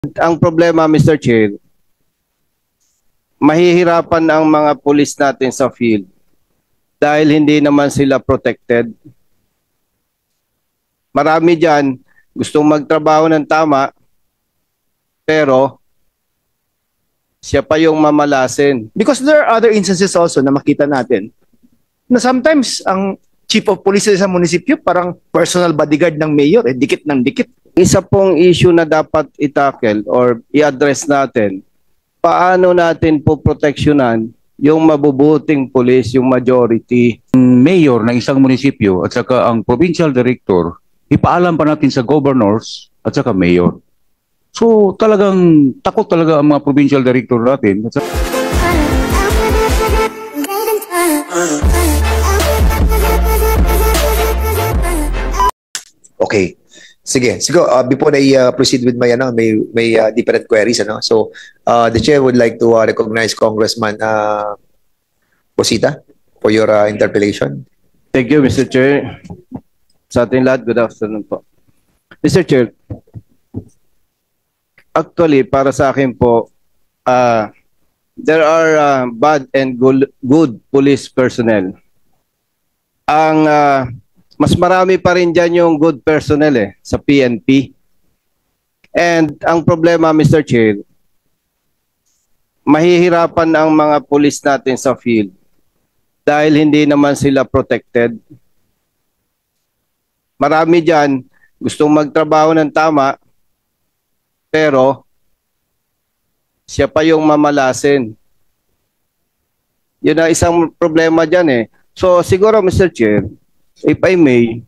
Ang problema, Mr. Chair, mahihirapan ang mga pulis natin sa field dahil hindi naman sila protected. Marami dyan gustong magtrabaho ng tama, pero siya pa yung mamalasin. Because there are other instances also na makita natin na sometimes ang chief of police sa munisipyo parang personal bodyguard ng mayor, dikit ng dikit. Isa pong issue na dapat itackle or i-address natin, paano natin po proteksyonan yung mabubuting pulis, yung majority. Mayor ng isang munisipyo at saka ang provincial director, ipaalam pa natin sa governors at saka mayor. So talagang takot talaga ang mga provincial director natin. Okay. Sige, before I proceed with my different queries, So, the chair would like to recognize Congressman Posita for your interpellation. Thank you, Mr. Chair. Sa ating lahat, good afternoon po. Mr. Chair, actually, para sa akin po, there are bad and good police personnel. Ang mas marami pa rin dyan yung good personnel sa PNP. And ang problema, Mr. Chair, mahihirapan ang mga pulis natin sa field dahil hindi naman sila protected. Marami dyan gustong magtrabaho ng tama, pero siya pa yung mamalasin. Yun ang isang problema dyan . So siguro, Mr. Chair, if I may,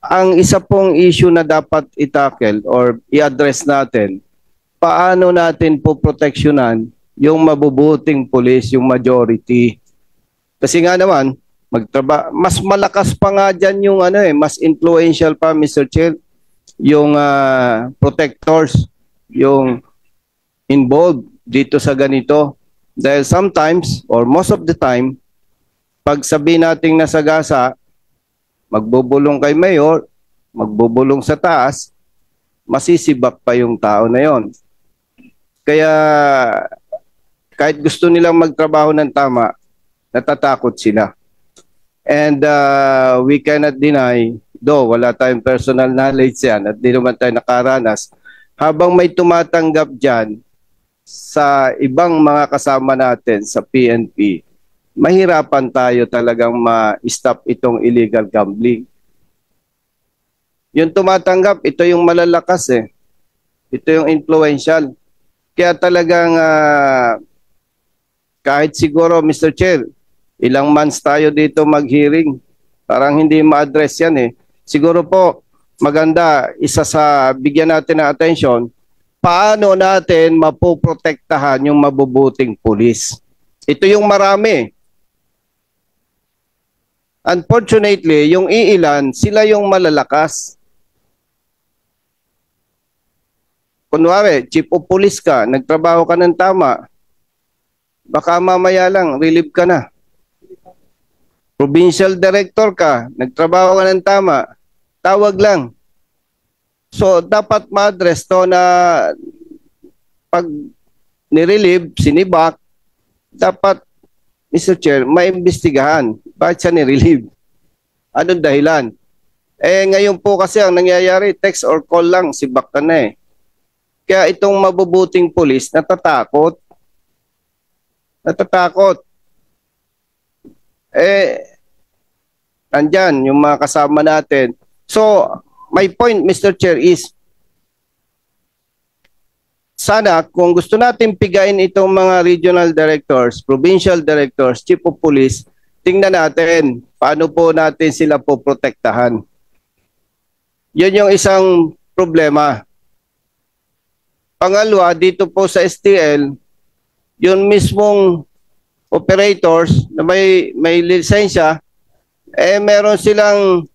ang isa pong issue na dapat itackle or i-address natin, paano natin po proteksyonan yung mabubuting pulis, yung majority. Kasi nga naman, mas malakas pa nga dyan yung mas influential pa, Mr. Chair, yung protectors, yung involved dito sa ganito. Dahil sometimes, or most of the time, pag sabi nating nasagasa, magbubulong kay mayor, magbubulong sa taas, masisibak pa yung tao na yon. Kaya kahit gusto nilang magtrabaho ng tama, natatakot sila. And we cannot deny, though wala tayong personal knowledge yan at di naman tayo nakaranas, habang may tumatanggap dyan sa ibang mga kasama natin sa PNP, mahirapan tayo talagang ma-stop itong illegal gambling. Yung tumatanggap, ito yung malalakas . Ito yung influential. Kaya talagang kahit siguro, Mr. Chair, ilang months tayo dito mag-hearing, parang hindi ma-address yan . Siguro po, maganda, isa sa bigyan natin ng attention, paano natin mapoprotektahan yung mabubuting pulis. Ito yung marami. Unfortunately, yung iilan, sila yung malalakas. Kunwari, chief of police ka, nagtrabaho ka ng tama, baka mamaya lang, relieve ka na. Provincial director ka, nagtrabaho ka ng tama, tawag lang. So, dapat ma-address to na pag nirelieve, sinibak, dapat, Mr. Chair, maimbestigahan. Bakit siya nirelieve? Anong dahilan? Ngayon po kasi ang nangyayari, text or call lang, sibak ka na . Kaya itong mabubuting pulis, natatakot. Natatakot. Andyan, yung mga kasama natin. So, my point, Mr. Chair, is sana kung gusto natin pigain itong mga regional directors, provincial directors, chief of police, tingnan natin paano po natin sila po protektahan. Yun yung isang problema. Pangalawa, dito po sa STL, yung mismong operators na may lisensya, meron silang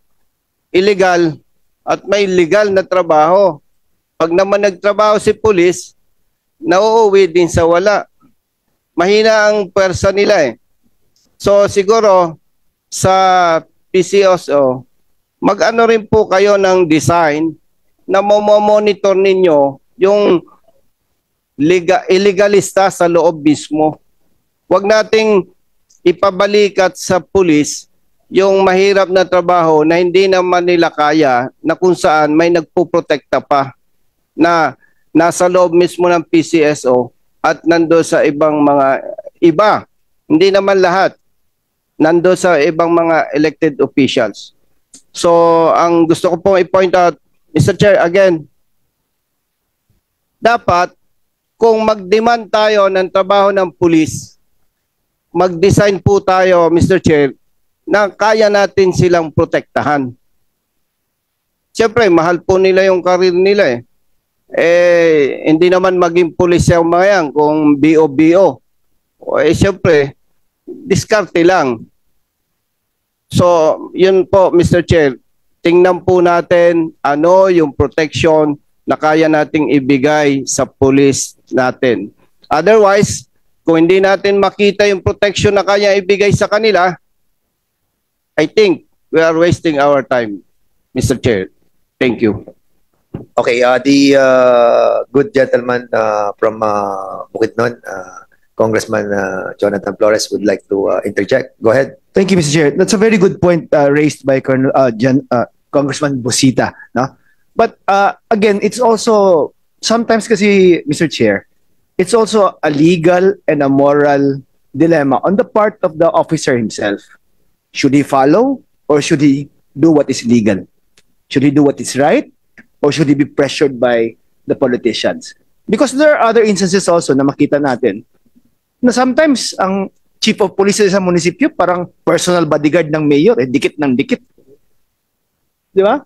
illegal at may legal na trabaho. Pag naman nagtrabaho si police, nauuwi din sa wala. Mahina ang pwersa nila . So siguro sa PCSO, mag-ano rin po kayo ng design na monitor ninyo yung illegalista sa loob mismo. Huwag nating ipabalikat sa pulis yung mahirap na trabaho na hindi naman nila kaya, na kung saan may nagpuprotekta pa na nasa loob mismo ng PCSO at nando sa ibang mga iba. Hindi naman lahat. Nando sa ibang mga elected officials. So, ang gusto ko pong i-point out, Mr. Chair, again, dapat kung mag-demand tayo ng trabaho ng pulis, mag-design po tayo, Mr. Chair, na kaya natin silang protektahan. Siyempre, mahal po nila yung karir nila eh. Hindi naman maging pulis yung mga yan kung BO-BO. Siyempre, diskarte lang. So, yun po, Mr. Chair. Tingnan po natin ano yung protection na kaya nating ibigay sa pulis natin. Otherwise, kung hindi natin makita yung protection na kaya ibigay sa kanila, I think we are wasting our time, Mr. Chair. Thank you. Okay, the good gentleman from Bukidnon, Congressman Jonathan Flores would like to interject. Go ahead. Thank you, Mr. Chair. That's a very good point raised by Congressman Busita. No? But again, it's also, sometimes kasi, Mr. Chair, it's also a legal and a moral dilemma on the part of the officer himself. Should he follow or should he do what is legal? Should he do what is right or should he be pressured by the politicians? Because there are other instances also na makita natin na sometimes ang chief of police sa munisipyo parang personal bodyguard ng mayor, dikit ng dikit. Di ba?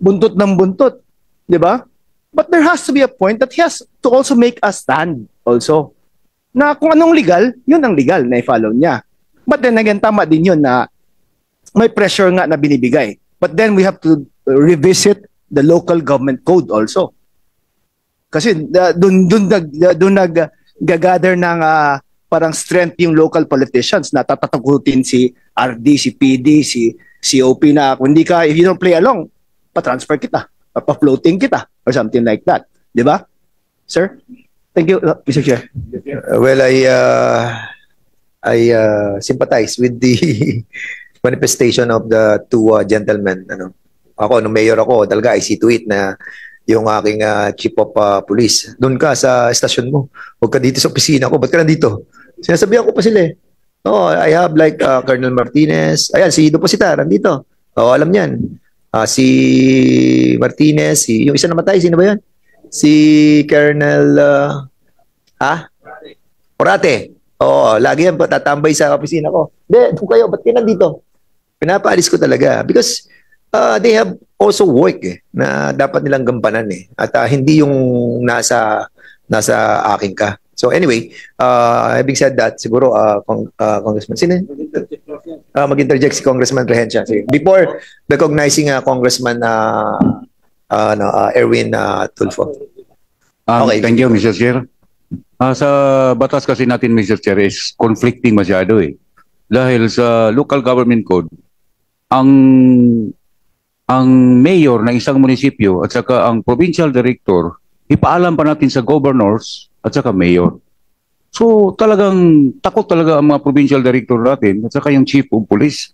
Buntot ng buntot. Di ba? But there has to be a point that he has to also make a stand also. Na kung anong legal, yun ang legal na i-follow niya. But then again, tama din yun na may pressure nga na binibigay. But then we have to revisit the local government code also. Kasi doon nag-gather ng parang strength yung local politicians na tatatakutin si RD, si PD, si COP na kung hindi ka, if you don't play along, pa-transfer kita, pa-floating kita, or something like that. Di ba? Sir? Thank you, Mr. Chair. Well, I sympathize with the manifestation of the two gentlemen. Ano? Ako, nung mayor ako, talaga I see to it na yung aking chief of police. Doon ka sa estasyon mo. Huwag ka dito sa opisina ko. Ba't ka nandito? Sinasabihan ko pa sila eh. Oh, I have like Colonel Martinez. Ayan, si Deposita, nandito. Oh, alam niyan. Si Martinez, yung isa namatay, sino ba yan? Si Colonel Orate. Oh, lagi yan tatambay sa opisina ko. Hindi, doon kayo, ba't kayo nandito? Pinapaalis ko talaga because they have also work na dapat nilang gampanan at hindi yung nasa akin ka. So anyway, having said that, siguro Congressman sino? Mag-interject si Congressman Rehencia. Before recognizing Congressman Erwin Tulfo. Okay. Thank you, Mr. Chair. Sa batas kasi natin, Mr. Chair, is conflicting masyado Dahil sa local government code, ang mayor ng isang munisipyo at saka ang provincial director, ipaalam pa natin sa governors at saka mayor. So talagang takot talaga ang mga provincial director natin at saka yung chief of police.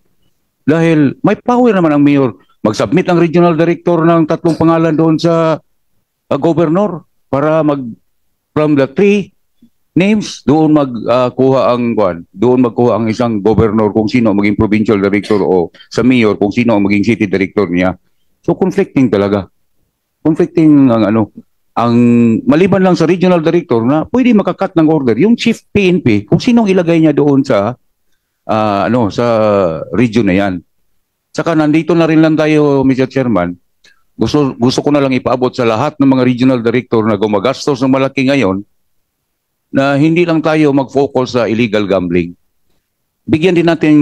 Dahil may power naman ang mayor. Mag-submit ang regional director ng 3 pangalan doon sa governor para from the 3 names, doon magkuha ang isang governor kung sino maging provincial director o sa mayor kung sino ang maging city director niya. So conflicting talaga. Conflicting ang maliban lang sa regional director na pwede makakat ng order yung chief PNP kung sinong ilagay niya doon sa sa region na yan. Saka nandito na rin lang tayo, Mr. Chairman. Gusto ko na lang ipaabot sa lahat ng mga regional director na gumagastos ng malaki ngayon na hindi lang tayo mag-focus sa illegal gambling. Bigyan din natin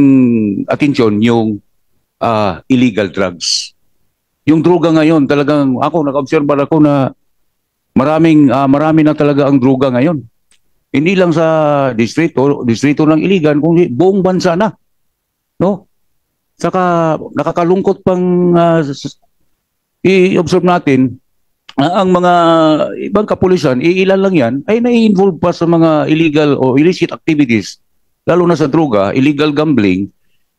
atensyon yung illegal drugs. Yung droga ngayon, talagang nag-observe ako na marami na talaga ang droga ngayon. Hindi lang sa distrito ng iligan, kundi buong bansa na. No? Saka nakakalungkot pang i-observe natin, ang mga ibang kapulisan, ilan lang yan, ay nai-involve pa sa mga illegal o illicit activities, lalo na sa droga, illegal gambling,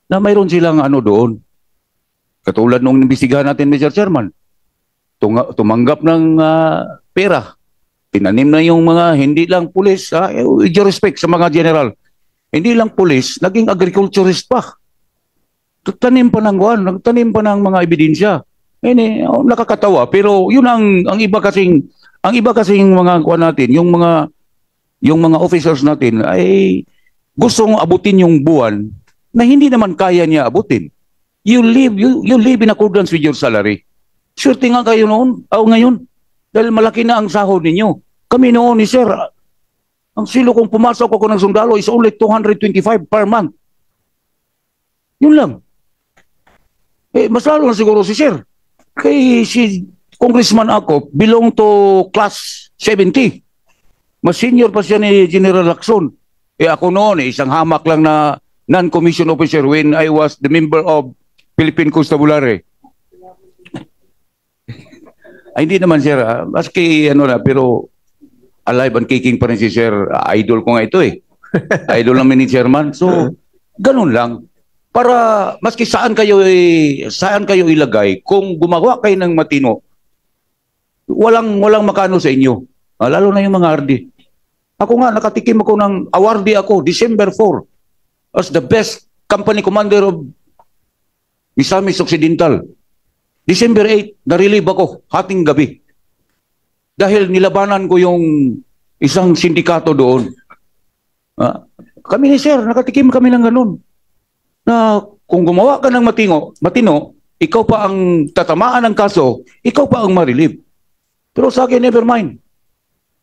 na mayroon silang ano doon. Katulad nung imbestigahan natin, Mr. Chairman, tumanggap ng pera. Tinanim na yung mga hindi lang pulis, with due respect sa mga general, hindi lang pulis, naging agriculturist pa. Nagtanim pa ng mga ebidensya. Nakakatawa, pero yun ang iba kasing mga kuan natin, yung mga officers natin ay gustong abutin yung buwan na hindi naman kaya niya abutin. You live in accordance with your salary. Swerte nga kayo noon, ngayon, dahil malaki na ang sahod ninyo. Kami noon ni Sir, ang silo kung pumasok ako ng sundalo is only 225 per month. Yun lang. Mas lalo na siguro si Sir. Kay si Congressman ako, belong to class 70. Mas senior pa siya ni General Lacson. Ako noon, isang hamak lang na non-commissioned officer when I was the member of Philippine Constabulary. Ay, hindi naman, Sir. Maski pero alive and kicking pa rin si Sir. Idol ko nga ito eh. Idol namin ni Chairman. So, ganun lang. Para maski saan kayo ilagay, kung gumawa kayo ng matino, walang makano sa inyo. Lalo na yung mga RD. Ako nga, nakatikim ako ng awardee ako, December 4, as the best company commander of Misamis Occidental. December 8, na-relieve ako, hating gabi. Dahil nilabanan ko yung isang sindikato doon. Kami ni Sir, nakatikim kami ng ganun. Na kung gumawa ka ng matino, ikaw pa ang tatamaan ng kaso, ikaw pa ang ma-relieve. Pero sa akin, never mind.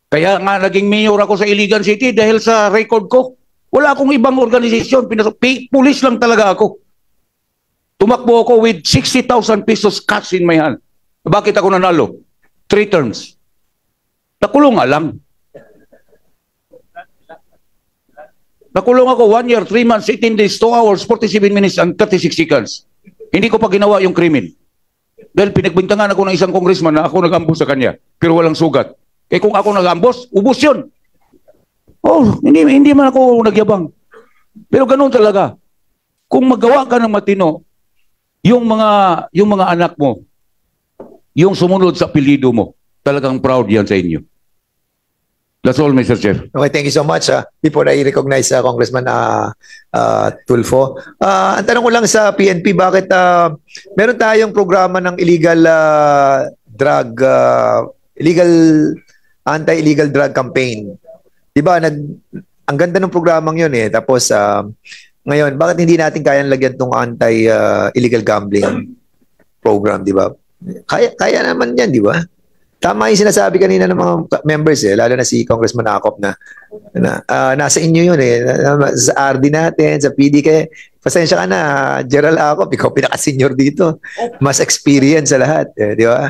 Kaya nga naging mayor ako sa Iligan City dahil sa record ko. Wala akong ibang organisasyon, pulis lang talaga ako. Tumakbo ako with 60,000 pesos cash in my hand. Bakit ako nanalo? 3 terms. Nakulong nga lang. Nakulong ako 1 year, 3 months, 18 days, 2 hours, 47 minutes, and 36 seconds. Hindi ko pa ginawa yung krimen. Dahil pinagbintangan ako ng isang congressman na ako nag-ambos sa kanya, pero walang sugat. Kaya kung ako nag-ambos, ubos yun. Hindi man ako nagyabang. Pero ganun talaga. Kung magawa ka ng matino, yung mga anak mo, yung sumunod sa apelyido mo, talagang proud yan sa inyo. That's all, Mr. Chair. Okay, thank you so much. Before I recognize Congressman Tulfo, ang tanong ko lang sa PNP, bakit meron tayong programa ng illegal anti-illegal drug campaign? Di ba, ang ganda ng programang yun eh. Tapos, ngayon, bakit hindi natin kayang lagyan tong anti-illegal gambling program, di ba? Kaya naman yan, di ba? Tama yung sinasabi kanina ng mga members lalo na si Congressman Acop na nasa inyo yun sa RD natin, sa PD. Kaya pasensya ka na, Gerald Acop, ikaw pinaka-senior dito. Mas experience sa lahat, di ba?